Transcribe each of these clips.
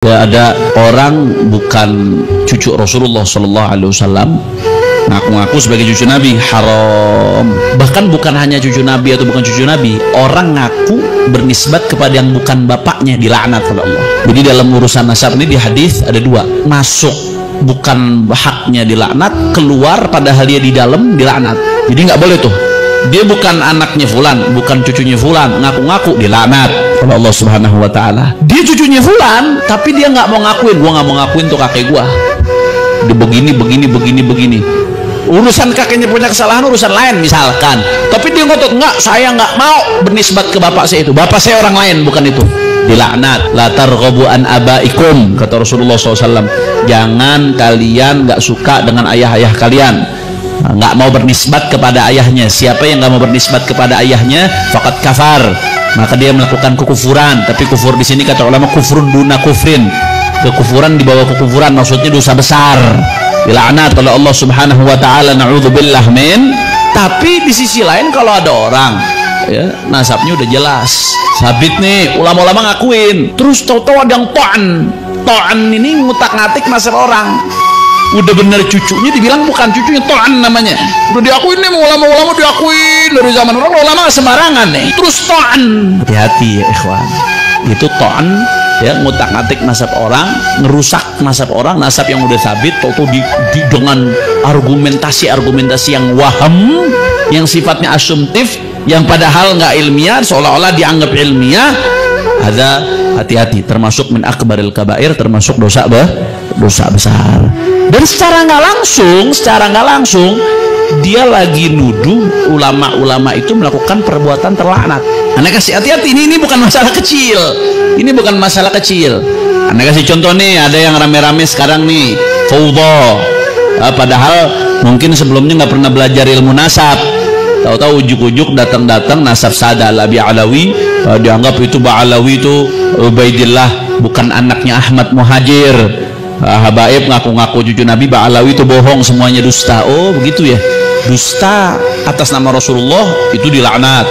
Ya, ada orang bukan cucu Rasulullah Sallallahu Alaihi Wasallam ngaku-ngaku sebagai cucu Nabi, haram. Bahkan bukan hanya cucu Nabi atau bukan cucu Nabi, orang ngaku bernisbat kepada yang bukan bapaknya dilaknat oleh Allah. Jadi dalam urusan nasab ini di hadis ada dua, masuk bukan haknya dilaknat, keluar padahal dia di dalam dilaknat. Jadi nggak boleh tuh. Dia bukan anaknya fulan, bukan cucunya fulan, ngaku-ngaku dilaknat oleh Allah Subhanahu wa taala. Dia cucunya fulan, tapi dia nggak mau ngakuin. Gua nggak mau ngakuin tuh kakek gua. Dia begini. Urusan kakeknya punya kesalahan urusan lain misalkan. Tapi dia ngotot, enggak, saya nggak mau bernisbat ke bapak saya itu. Bapak saya orang lain, bukan itu. Dilaknat. La targhabu an abaikum, kata Rasulullah SAW. Jangan kalian nggak suka dengan ayah-ayah kalian, nggak mau bernisbat kepada ayahnya. Siapa yang nggak mau bernisbat kepada ayahnya, faqad kafar, maka dia melakukan kekufuran. Tapi kufur di sini kata ulama kufrun duna kufrin, kekufuran di bawah kekufuran, maksudnya dosa besar, dilaknat oleh Allah Subhanahu wa taala, na'udzubillah min. Tapi di sisi lain kalau ada orang ya nasabnya udah jelas sabit nih, ulama-ulama ngakuin, terus tahu-tahu ada yang to'an ini ngutak-ngatik nasab orang, udah bener cucunya dibilang bukan cucunya, to'an namanya, udah diakuin nih, ulama-ulama diakuin dari zaman orang, ulama sembarangan nih, terus to'an. Hati-hati ya ikhwan, itu to'an ya, ngutak-ngatik nasab orang, ngerusak nasab orang, nasab yang udah sabit, tahu-tahu dengan argumentasi yang waham, yang sifatnya asumtif, yang padahal nggak ilmiah, seolah-olah dianggap ilmiah. Ada, hati-hati, termasuk min akbaril kabair, termasuk dosa besar. Dan secara nggak langsung dia lagi nuduh ulama-ulama itu melakukan perbuatan terlaknat. Anda kasih hati-hati, ini bukan masalah kecil, Anda kasih contoh nih, ada yang rame-rame sekarang nih fawdha, padahal mungkin sebelumnya nggak pernah belajar ilmu nasab, tahu-tahu ujuk-ujuk datang nasab Sada Al-Abi Alawi, dianggap itu Ba'alawi itu Ubaidillah, bukan anaknya Ahmad Muhajir. Habaib ngaku-ngaku cucu Nabi, Ba'alawi itu bohong, semuanya dusta. Oh begitu ya, dusta atas nama Rasulullah itu dilaknat,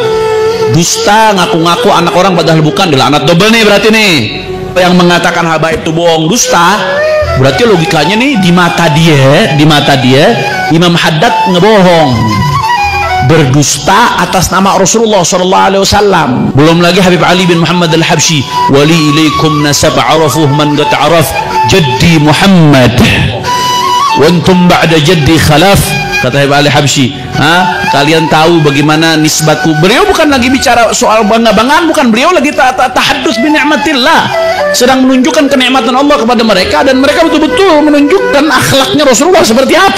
dusta ngaku-ngaku anak orang padahal bukan, dilaknat double nih. Berarti nih yang mengatakan habaib itu bohong, dusta, berarti logikanya nih di mata dia Imam Haddad ngebohong, berdusta atas nama Rasulullah Sallallahu Alaihi Wasallam. Belum lagi Habib Ali bin Muhammad Al-Habsyi, wali ilaikum nasab arafuh man qad araf jaddi Muhammad wa antum ba'da jaddi khalaf, kata Habib Ali Habsyi. Kalian tahu bagaimana nisbatku. Beliau bukan lagi bicara soal bangga-banggaan, bukan, beliau lagi tahaddus bi ni'matillah, sedang menunjukkan kenikmatan Allah kepada mereka, dan mereka betul-betul menunjukkan akhlaknya Rasulullah seperti apa.